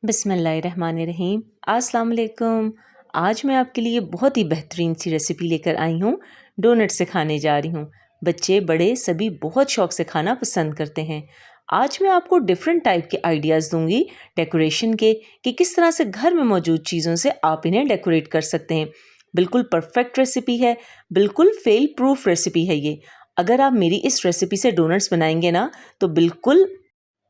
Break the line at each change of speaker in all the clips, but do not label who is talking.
बिस्मिल्लाहिर्रहमानिर्रहीम। अस्सलाम वालेकुम। आज मैं आपके लिए बहुत ही बेहतरीन सी रेसिपी लेकर आई हूँ। डोनट से खाने जा रही हूँ। बच्चे बड़े सभी बहुत शौक़ से खाना पसंद करते हैं। आज मैं आपको डिफरेंट टाइप के आइडियाज़ दूंगी डेकोरेशन के कि किस तरह से घर में मौजूद चीज़ों से आप इन्हें डेकोरेट कर सकते हैं। बिल्कुल परफेक्ट रेसिपी है, बिल्कुल फेल प्रूफ रेसिपी है ये। अगर आप मेरी इस रेसिपी से डोनट्स बनाएंगे ना तो बिल्कुल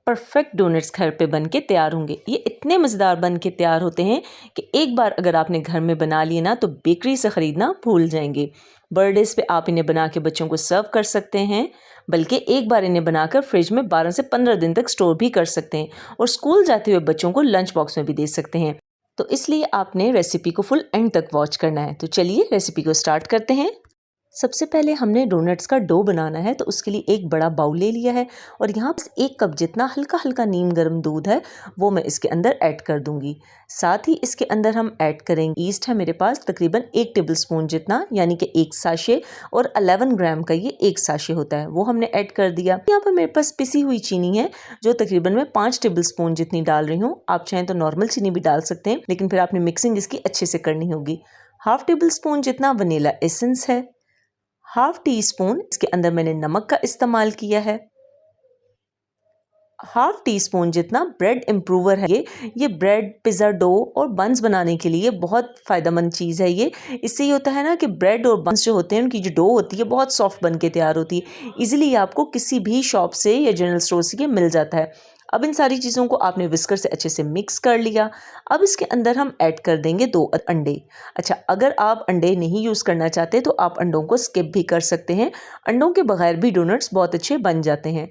परफेक्ट डोनट्स घर पे बन के तैयार होंगे। ये इतने मज़ेदार बन के तैयार होते हैं कि एक बार अगर आपने घर में बना लिए ना तो बेकरी से ख़रीदना भूल जाएंगे। बर्थडेज़ पे आप इन्हें बना के बच्चों को सर्व कर सकते हैं, बल्कि एक बार इन्हें बनाकर फ्रिज में 12 से 15 दिन तक स्टोर भी कर सकते हैं और स्कूल जाते हुए बच्चों को लंच बॉक्स में भी दे सकते हैं। तो इसलिए आपने रेसिपी को फुल एंड तक वॉच करना है। तो चलिए रेसिपी को स्टार्ट करते हैं। सबसे पहले हमने डोनट्स का डो बनाना है, तो उसके लिए एक बड़ा बाउल ले लिया है और यहाँ पर 1 कप जितना हल्का हल्का नीम गर्म दूध है वो मैं इसके अंदर ऐड कर दूंगी। साथ ही इसके अंदर हम ऐड करेंगे ईस्ट है मेरे पास तकरीबन 1 टेबलस्पून जितना, यानी कि 1 साशे, और 11 ग्राम का ये 1 साशे होता है, वो हमने ऐड कर दिया। यहाँ पर मेरे पास पिसी हुई चीनी है जो तकरीबन मैं 5 टेबलस्पून जितनी डाल रही हूँ। आप चाहें तो नॉर्मल चीनी भी डाल सकते हैं, लेकिन फिर आपने मिक्सिंग इसकी अच्छे से करनी होगी। ½ टेबलस्पून जितना वनीला एसेंस है। ½ टी स्पून इसके अंदर मैंने नमक का इस्तेमाल किया है। ½ टी स्पून जितना ब्रेड इम्प्रूवर है। ये ब्रेड, पिज़्ज़ा डो और बंस बनाने के लिए बहुत फ़ायदेमंद चीज़ है ये। इससे ये होता है ना कि ब्रेड और बंस जो होते हैं उनकी जो डो होती है बहुत सॉफ्ट बन के तैयार होती है। इजीली आपको किसी भी शॉप से या जनरल स्टोर से ये मिल जाता है। अब इन सारी चीज़ों को आपने विस्कर से अच्छे से मिक्स कर लिया। अब इसके अंदर हम ऐड कर देंगे 2 अंडे। अच्छा, अगर आप अंडे नहीं यूज़ करना चाहते तो आप अंडों को स्किप भी कर सकते हैं। अंडों के बगैर भी डोनट्स बहुत अच्छे बन जाते हैं।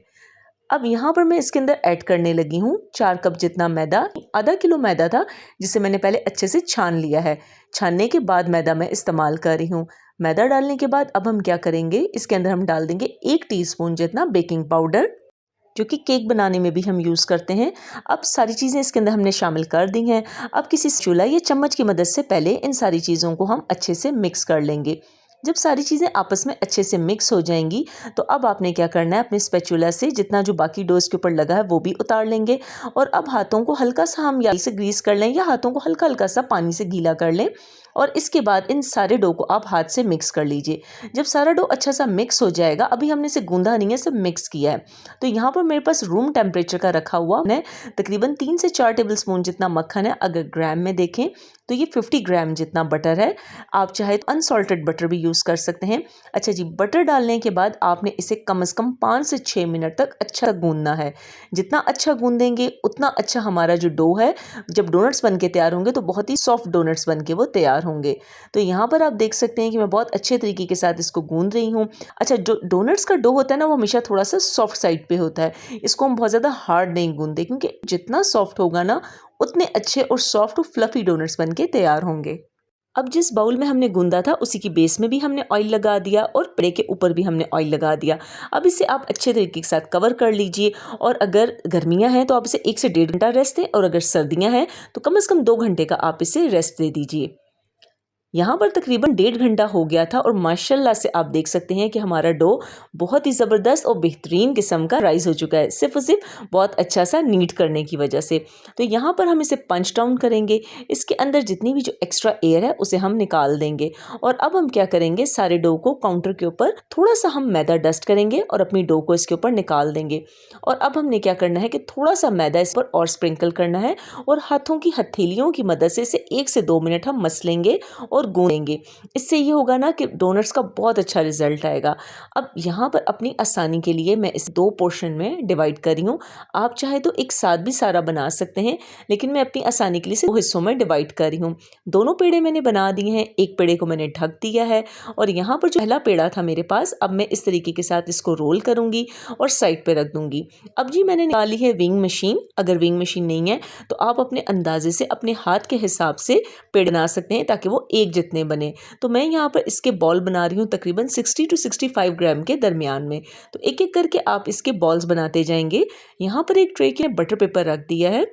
अब यहाँ पर मैं इसके अंदर ऐड करने लगी हूँ 4 कप जितना मैदा। आधा किलो मैदा था जिसे मैंने पहले अच्छे से छान लिया है। छानने के बाद मैदा मैं इस्तेमाल कर रही हूँ। मैदा डालने के बाद अब हम क्या करेंगे, इसके अंदर हम डाल देंगे 1 टीस्पून जितना बेकिंग पाउडर, जो कि केक बनाने में भी हम यूज़ करते हैं। अब सारी चीज़ें इसके अंदर हमने शामिल कर दी हैं। अब किसी चूल्हा या चम्मच की मदद से पहले इन सारी चीज़ों को हम अच्छे से मिक्स कर लेंगे। जब सारी चीज़ें आपस में अच्छे से मिक्स हो जाएंगी तो अब आपने क्या करना है, अपने स्पैचुला से जितना जो बाकी डो इसके ऊपर लगा है वो भी उतार लेंगे और अब हाथों को हल्का सा हम या से ग्रीस कर लें या हाथों को हल्का हल्का सा पानी से गीला कर लें और इसके बाद इन सारे डो को आप हाथ से मिक्स कर लीजिए। जब सारा डो अच्छा सा मिक्स हो जाएगा, अभी हमने इसे गूंदा नहीं है, सिर्फ मिक्स किया है, तो यहाँ पर मेरे पास रूम टेम्परेचर का रखा हुआ है तकरीबन 3 से 4 टेबलस्पून जितना मक्खन है। अगर ग्राम में देखें तो ये 50 ग्राम जितना बटर है। आप चाहे तो अनसॉल्टेड बटर भी यूज़ कर सकते हैं। अच्छा जी, बटर डालने के बाद आपने इसे कम से कम 5 से 6 मिनट तक अच्छा गूंदना है। जितना अच्छा गूंदेंगे उतना अच्छा हमारा जो डो है, जब डोनट्स बन के तैयार होंगे तो बहुत ही सॉफ्ट डोनट्स बन के वो तैयार होंगे। तो यहाँ पर आप देख सकते हैं कि मैं बहुत अच्छे तरीके के साथ इसको गूंद रही हूँ। अच्छा, जो डोनट्स का डो होता है ना वो हमेशा थोड़ा सा सॉफ्ट साइड पे होता है। इसको हम बहुत ज़्यादा हार्ड नहीं गूंदते, क्योंकि जितना सॉफ्ट होगा ना उतने अच्छे और सॉफ्ट और फ्लफी डोनट्स बन के तैयार होंगे। अब जिस बाउल में हमने गूंदा था उसी की बेस में भी हमने ऑयल लगा दिया और पेड़े के ऊपर भी हमने ऑयल लगा दिया। अब इसे आप अच्छे तरीके के साथ कवर कर लीजिए और अगर गर्मियां हैं तो आप इसे 1 से 1.5 घंटा रेस्ट दें और अगर सर्दियां हैं तो कम से कम 2 घंटे का आप इसे रेस्ट दे दीजिए। यहाँ पर तकरीबन 1.5 घंटा हो गया था और माशाल्लाह से आप देख सकते हैं कि हमारा डो बहुत ही ज़बरदस्त और बेहतरीन किस्म का राइस हो चुका है, सिर्फ और सिर्फ बहुत अच्छा सा नीट करने की वजह से। तो यहाँ पर हम इसे पंच डाउन करेंगे। इसके अंदर जितनी भी जो एक्स्ट्रा एयर है उसे हम निकाल देंगे और अब हम क्या करेंगे, सारे डो को काउंटर के ऊपर थोड़ा सा हम मैदा डस्ट करेंगे और अपनी डो को इसके ऊपर निकाल देंगे। और अब हमने क्या करना है कि थोड़ा सा मैदा इस पर और स्प्रिंकल करना है और हाथों की हथेलियों की मदद से इसे 1 से 2 मिनट हम मसलेंगे और गूंदेंगे। इससे ये होगा ना कि डोनट्स का बहुत अच्छा रिजल्ट आएगा। अब यहाँ पर अपनी आसानी के लिए मैं इस 2 पोर्शन में डिवाइड कर रही हूँ। आप चाहे तो एक साथ भी सारा बना सकते हैं, लेकिन मैं अपनी आसानी के लिए इसे 2 हिस्सों में डिवाइड कर रही हूँ। दोनों पेड़े मैंने बना दिए हैं, एक पेड़े को मैंने ढक दिया है और यहाँ पर जो पहला पेड़ा था मेरे पास, अब मैं इस तरीके के साथ इसको रोल करूँगी और साइड पे रख दूँगी। अब जी मैंने निकाली है विंग मशीन। अगर विंग मशीन नहीं है तो आप अपने अंदाजे से अपने हाथ के हिसाब से पेड़ बना सकते हैं ताकि वो एक जितने बने। तो मैं यहाँ पर इसके बॉल बना रही हूँ तकरीबन 60 to 65 ग्राम के दरमियान में। तो एक एक करके आप इसके बॉल्स बनाते जाएंगे। यहाँ पर एक ट्रे के बटर पेपर रख दिया है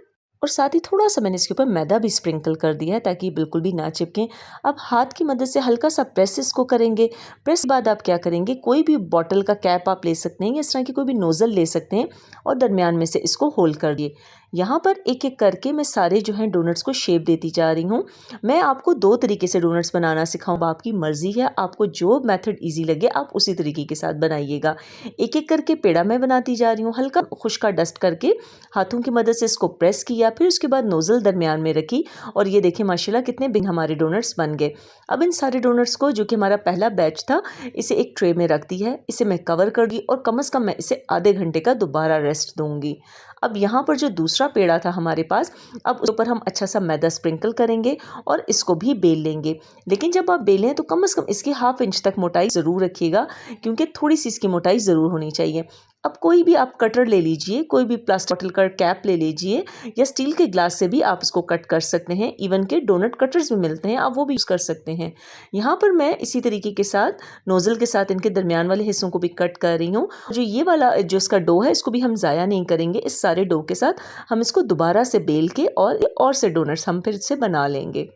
और साथ ही थोड़ा सा मैंने इसके ऊपर मैदा भी स्प्रिंकल कर दिया है ताकि बिल्कुल भी ना चिपकें। अब हाथ की मदद से हल्का सा प्रेस इसको करेंगे। प्रेस के बाद आप क्या करेंगे, कोई भी बॉटल का कैप आप ले सकते हैं या इस तरह की कोई भी नोज़ल ले सकते हैं और दरमियान में से इसको होल कर दिए। यहाँ पर एक एक करके मैं सारे जो हैं डोनट्स को शेप देती जा रही हूँ। मैं आपको 2 तरीके से डोनट्स बनाना सिखाऊँ, आपकी मर्ज़ी है, आपको जो मेथड ईज़ी लगे आप उसी तरीके के साथ बनाइएगा। एक एक करके पेड़ा मैं बनाती जा रही हूँ। हल्का खुश्का डस्ट करके हाथों की मदद से इसको प्रेस किया, फिर उसके बाद नोज़ल दरमियान में रखी और ये देखिए माशाल्लाह कितने बिग हमारे डोनट्स बन गए। अब इन सारे डोनट्स को, जो कि हमारा पहला बैच था, इसे एक ट्रे में रख दी है। इसे मैं कवर कर दी और कम से कम मैं इसे आधे घंटे का दोबारा रेस्ट दूंगी। अब यहाँ पर जो दूसरा पेड़ा था हमारे पास, अब उस पर हम अच्छा सा मैदा स्प्रिंकल करेंगे और इसको भी बेल लेंगे। लेकिन जब आप बेलें तो कम से कम इसकी 1/2 इंच तक मोटाई ज़रूर रखिएगा, क्योंकि थोड़ी सी इसकी मोटाई ज़रूर होनी चाहिए। अब कोई भी आप कटर ले लीजिए, कोई भी प्लास्टिक बॉटल का कैप ले लीजिए या स्टील के ग्लास से भी आप इसको कट कर सकते हैं। इवन के डोनट कटर्स भी मिलते हैं, आप वो भी यूज़ कर सकते हैं। यहाँ पर मैं इसी तरीके के साथ नोज़ल के साथ इनके दरमियान वाले हिस्सों को भी कट कर रही हूँ। जो ये वाला जो इसका डो है, इसको भी हम ज़ाया नहीं करेंगे। इस सारे डो के साथ हम इसको दोबारा से बेल के और से डोनट्स हम फिर से बना लेंगे।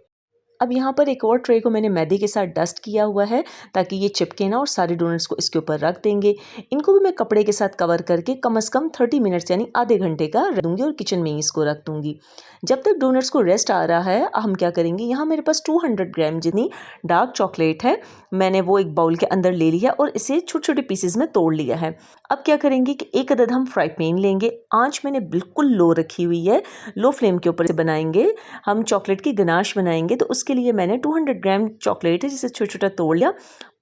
अब यहाँ पर एक और ट्रे को मैंने मैदे के साथ डस्ट किया हुआ है ताकि ये चिपके ना, और सारे डोनट्स को इसके ऊपर रख देंगे। इनको भी मैं कपड़े के साथ कवर करके कम से कम 30 मिनट्स यानी आधे घंटे का रख दूँगी और किचन में ही इसको रख दूँगी। जब तक डोनट्स को रेस्ट आ रहा है, हम क्या करेंगे, यहाँ मेरे पास 200 ग्राम जितनी डार्क चॉकलेट है, मैंने वो एक बाउल के अंदर ले लिया और इसे छोटे छोटे पीसेज में तोड़ लिया है। अब क्या करेंगे कि एक अदद हम फ्राई पैन लेंगे, आँच मैंने बिल्कुल लो रखी हुई है, लो फ्लेम के ऊपर से बनाएंगे। हम चॉकलेट की गनाश बनाएंगे, तो उसके लिए मैंने 200 ग्राम चॉकलेट है जिसे छोटा छोटा तोड़ लिया।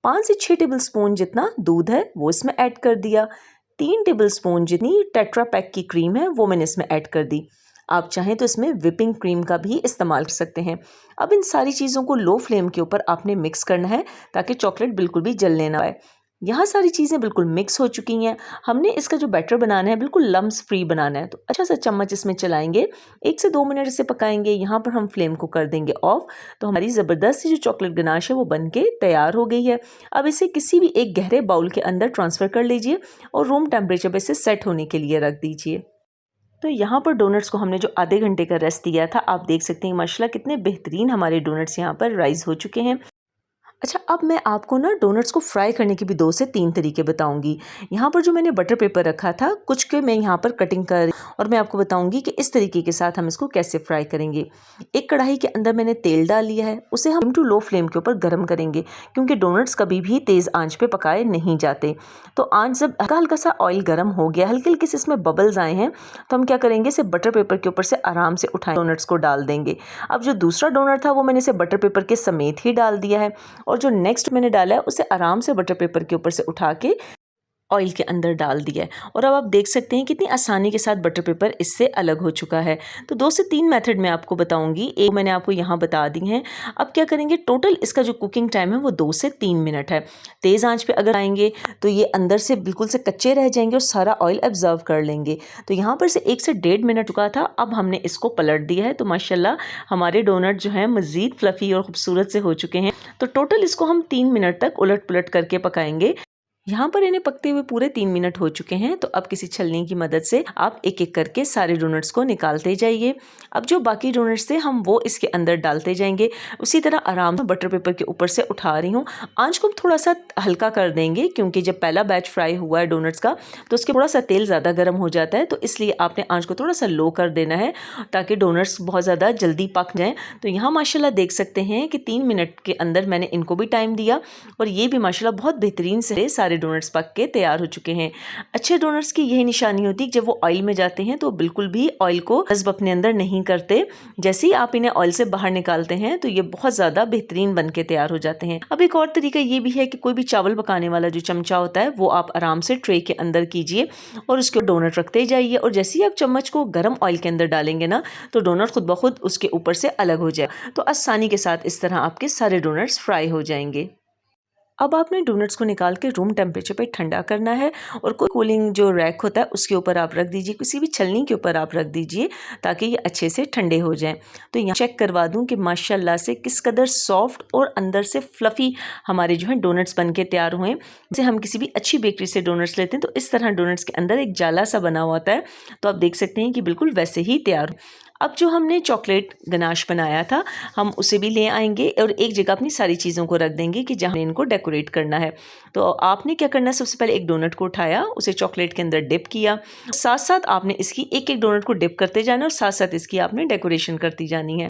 5 से 6 टेबल स्पून जितना दूध है वो इसमें ऐड कर दिया। 3 टेबल स्पून जितनी टेट्रा पैक की क्रीम है वो मैंने इसमें ऐड कर दी। आप चाहें तो इसमें विपिंग क्रीम का भी इस्तेमाल कर सकते हैं। अब इन सारी चीज़ों को लो फ्लेम के ऊपर आपने मिक्स करना है ताकि चॉकलेट बिल्कुल भी जलने ना आए। यहाँ सारी चीज़ें बिल्कुल मिक्स हो चुकी हैं। हमने इसका जो बैटर बनाना है बिल्कुल लम्स फ्री बनाना है, तो अच्छा सा चम्मच इसमें चलाएंगे, 1 से 2 मिनट इसे पकाएंगे। यहाँ पर हम फ्लेम को कर देंगे ऑफ। तो हमारी ज़बरदस्त सी जो चॉकलेट गनाश है वो बन के तैयार हो गई है। अब इसे किसी भी एक गहरे बाउल के अंदर ट्रांसफ़र कर लीजिए और रूम टेम्परेचर पर इसे सेट होने के लिए रख दीजिए। तो यहाँ पर डोनट्स को हमने जो आधे घंटे का रेस्ट दिया था, आप देख सकते हैं माशाल्लाह कितने बेहतरीन हमारे डोनट्स यहाँ पर राइज़ हो चुके हैं। अच्छा, अब मैं आपको ना डोनट्स को फ्राई करने के भी 2 से 3 तरीके बताऊंगी। यहाँ पर जो मैंने बटर पेपर रखा था, कुछ के मैं यहाँ पर कटिंग कर और मैं आपको बताऊंगी कि इस तरीके के साथ हम इसको कैसे फ्राई करेंगे। एक कढ़ाई के अंदर मैंने तेल डाल लिया है, उसे हम टू लो फ्लेम के ऊपर गर्म करेंगे, क्योंकि डोनट्स कभी भी तेज़ आंच पे पकाए नहीं जाते। तो आंच जब हल्का हल्का सा ऑयल गर्म हो गया, हल्के हल्के से इसमें बबल्स आए हैं, तो हम क्या करेंगे, इसे बटर पेपर के ऊपर से आराम से उठाए डोनट्स को डाल देंगे। अब जो दूसरा डोनट था वो मैंने इसे बटर पेपर के समेत ही डाल दिया है, और जो नेक्स्ट मैंने डाला है उसे आराम से बटर पेपर के ऊपर से उठा के ऑयल के अंदर डाल दिया है। और अब आप देख सकते हैं कितनी आसानी के साथ बटर पेपर इससे अलग हो चुका है। तो 2 से 3 मेथड मैं आपको बताऊंगी, एक मैंने आपको यहाँ बता दी हैं। अब क्या करेंगे, टोटल इसका जो कुकिंग टाइम है वो 2 से 3 मिनट है। तेज़ आंच पे अगर आएंगे तो ये अंदर से बिल्कुल से कच्चे रह जाएंगे और सारा ऑयल एब्जर्व कर लेंगे। तो यहाँ पर से 1 से 1.5 मिनट चुका था। अब हमने इसको पलट दिया है, तो माशाल्लाह हमारे डोनट जो हैं मज़ीद फ्लफ़ी और ख़ूबसूरत से हो चुके हैं। तो टोटल इसको हम 3 मिनट तक उलट पुलट करके पकाएंगे। यहाँ पर इन्हें पकते हुए पूरे 3 मिनट हो चुके हैं। तो अब किसी छलनी की मदद से आप एक एक करके सारे डोनट्स को निकालते जाइए। अब जो बाकी डोनट्स थे हम वो इसके अंदर डालते जाएंगे। उसी तरह आराम से बटर पेपर के ऊपर से उठा रही हूँ। आंच को थोड़ा सा हल्का कर देंगे, क्योंकि जब पहला बैच फ्राई हुआ है डोनट्स का तो उसके थोड़ा सा तेल ज़्यादा गर्म हो जाता है, तो इसलिए आपने आँच को थोड़ा सा लो कर देना है ताकि डोनट्स बहुत ज़्यादा जल्दी पक जाएँ। तो यहाँ माशाल्लाह देख सकते हैं कि 3 मिनट के अंदर मैंने इनको भी टाइम दिया और ये भी माशाल्लाह बहुत बेहतरीन से सारे डोनट्स पक के तैयार हो चुके हैं। अच्छे डोनट्स की यही निशानी होती है, जब वो ऑयल में जाते हैं तो बिल्कुल भी ऑयल को जज्ब अपने अंदर नहीं करते। जैसे ही आप इन्हें ऑयल से बाहर निकालते हैं तो ये बहुत ज़्यादा बेहतरीन बन के तैयार हो जाते हैं। अब एक और तरीका ये भी है कि कोई भी चावल पकाने वाला जो चमचा होता है वो आप आराम से ट्रे के अंदर कीजिए और उसके डोनट रखते जाइए, और जैसे ही आप चम्मच को गर्म ऑयल के अंदर डालेंगे ना तो डोनट खुद ब खुद उसके ऊपर से अलग हो जाए। तो आसानी के साथ इस तरह आपके सारे डोनट्स फ्राई हो जाएंगे। अब आपने डोनट्स को निकाल के रूम टेम्परेचर पे ठंडा करना है, और कोई कूलिंग जो रैक होता है उसके ऊपर आप रख दीजिए, किसी भी छलनी के ऊपर आप रख दीजिए ताकि ये अच्छे से ठंडे हो जाएं। तो यहाँ चेक करवा दूँ कि माशाल्लाह से किस कदर सॉफ्ट और अंदर से फ्लफ़ी हमारे जो है डोनट्स बन के तैयार हुए। जैसे हम किसी भी अच्छी बेकरी से डोनट्स लेते हैं तो इस तरह डोनट्स के अंदर एक जाला सा बना हुआ होता है, तो आप देख सकते हैं कि बिल्कुल वैसे ही तैयार। अब जो हमने चॉकलेट गनाश बनाया था हम उसे भी ले आएंगे और एक जगह अपनी सारी चीज़ों को रख देंगे कि जहाँ इनको डेकोरेट करना है। तो आपने क्या करना है, सबसे पहले एक डोनट को उठाया, उसे चॉकलेट के अंदर डिप किया, साथ साथ आपने इसकी एक एक डोनट को डिप करते जाना और साथ साथ इसकी आपने डेकोरेशन करती जानी है।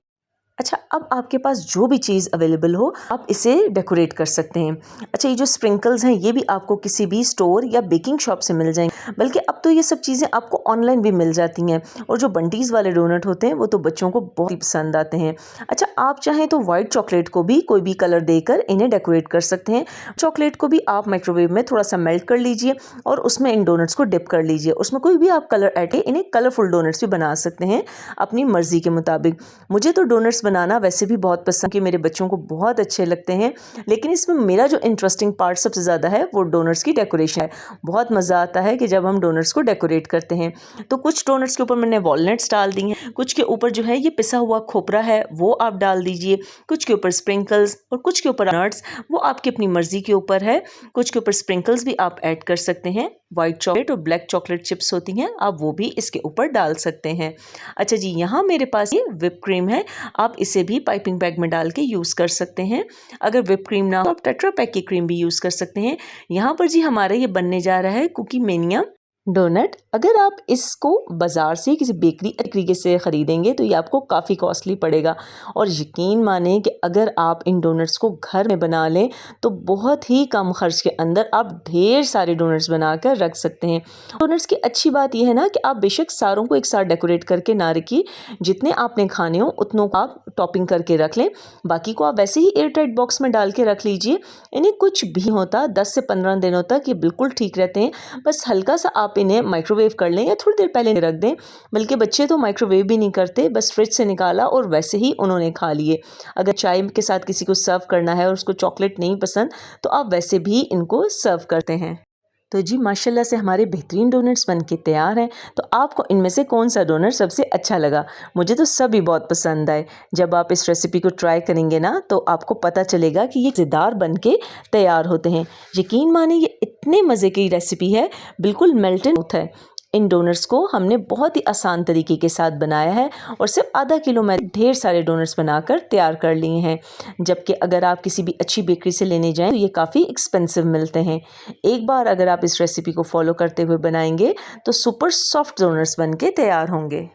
अच्छा, अब आपके पास जो भी चीज़ अवेलेबल हो आप इसे डेकोरेट कर सकते हैं। अच्छा, ये जो स्प्रिंकल्स हैं ये भी आपको किसी भी स्टोर या बेकिंग शॉप से मिल जाएंगे, बल्कि अब तो ये सब चीज़ें आपको ऑनलाइन भी मिल जाती हैं। और जो बंटीज़ वाले डोनट होते हैं वो तो बच्चों को बहुत ही पसंद आते हैं। अच्छा, आप चाहें तो वाइट चॉकलेट को भी कोई भी कलर देकर इन्हें डेकोरेट कर सकते हैं। चॉकलेट को भी आप माइक्रोवेव में थोड़ा सा मेल्ट कर लीजिए और उसमें इन डोनट्स को डिप कर लीजिए। उसमें कोई भी आप कलर ऐड इन्हें कलरफुल डोनट्स भी बना सकते हैं अपनी मर्जी के मुताबिक। मुझे तो डोनट्स बनाना वैसे भी बहुत पसंद कि मेरे बच्चों को बहुत अच्छे लगते हैं, लेकिन इसमें मेरा जो इंटरेस्टिंग पार्ट सबसे ज़्यादा है वो डोनट्स की डेकोरेशन है। बहुत मज़ा आता है कि जब हम डोनट्स को डेकोरेट करते हैं। तो कुछ डोनट्स के ऊपर मैंने वॉलनट्स डाल दी हैं, कुछ के ऊपर जो है ये पिसा हुआ खोपरा है वो आप डाल दीजिए, कुछ के ऊपर स्प्रिंकल्स और कुछ के ऊपर नट्स, वो आपकी अपनी मर्जी के ऊपर है। कुछ के ऊपर स्प्रिंकल्स भी आप ऐड कर सकते हैं। वाइट चॉकलेट और ब्लैक चॉकलेट चिप्स होती हैं, आप वो भी इसके ऊपर डाल सकते हैं। अच्छा जी, यहाँ मेरे पास ये व्हिप क्रीम है, आप इसे भी पाइपिंग बैग में डाल के यूज़ कर सकते हैं। अगर व्हिप क्रीम ना हो तो आप टेट्रा पैक की क्रीम भी यूज़ कर सकते हैं। यहाँ पर जी हमारा ये बनने जा रहा है कुकी मेनिया डोनट। अगर आप इसको बाज़ार से किसी बेकरी तरीके से ख़रीदेंगे तो ये आपको काफ़ी कॉस्टली पड़ेगा, और यकीन माने कि अगर आप इन डोनट्स को घर में बना लें तो बहुत ही कम खर्च के अंदर आप ढेर सारे डोनट्स बनाकर रख सकते हैं। डोनट्स की अच्छी बात यह है ना कि आप बेशक सारों को एक साथ डेकोरेट करके ना रखिए, जितने आपने खाने हो उतनों को आप टॉपिंग करके रख लें, बाकी को आप वैसे ही एयर टाइट बॉक्स में डाल के रख लीजिए। इन्हें कुछ भी होता 10 से 15 दिनों तक ये बिल्कुल ठीक रहते हैं। बस हल्का सा आप इन्हें माइक्रोवेव कर लें या थोड़ी देर पहले रख दें, बल्कि बच्चे तो माइक्रोवेव भी नहीं करते, बस फ्रिज से निकाला और वैसे ही उन्होंने खा लिए। अगर चाय के साथ किसी को सर्व करना है और उसको चॉकलेट नहीं पसंद तो आप वैसे भी इनको सर्व करते हैं। तो जी माशाल्लाह से हमारे बेहतरीन डोनट्स बन के तैयार हैं। तो आपको इनमें से कौन सा डोनट सबसे अच्छा लगा? मुझे तो सभी बहुत पसंद आए। जब आप इस रेसिपी को ट्राई करेंगे ना तो आपको पता चलेगा कि ये मज़ेदार बन के तैयार होते हैं। यकीन माने ये इतने मज़े की रेसिपी है, बिल्कुल मेल्टेड होता है। इन डोनट्स को हमने बहुत ही आसान तरीके के साथ बनाया है और सिर्फ आधा किलो में ढेर सारे डोनट्स बनाकर तैयार कर लिए हैं, जबकि अगर आप किसी भी अच्छी बेकरी से लेने जाएं तो ये काफ़ी एक्सपेंसिव मिलते हैं। एक बार अगर आप इस रेसिपी को फॉलो करते हुए बनाएंगे तो सुपर सॉफ्ट डोनट्स बन के तैयार होंगे।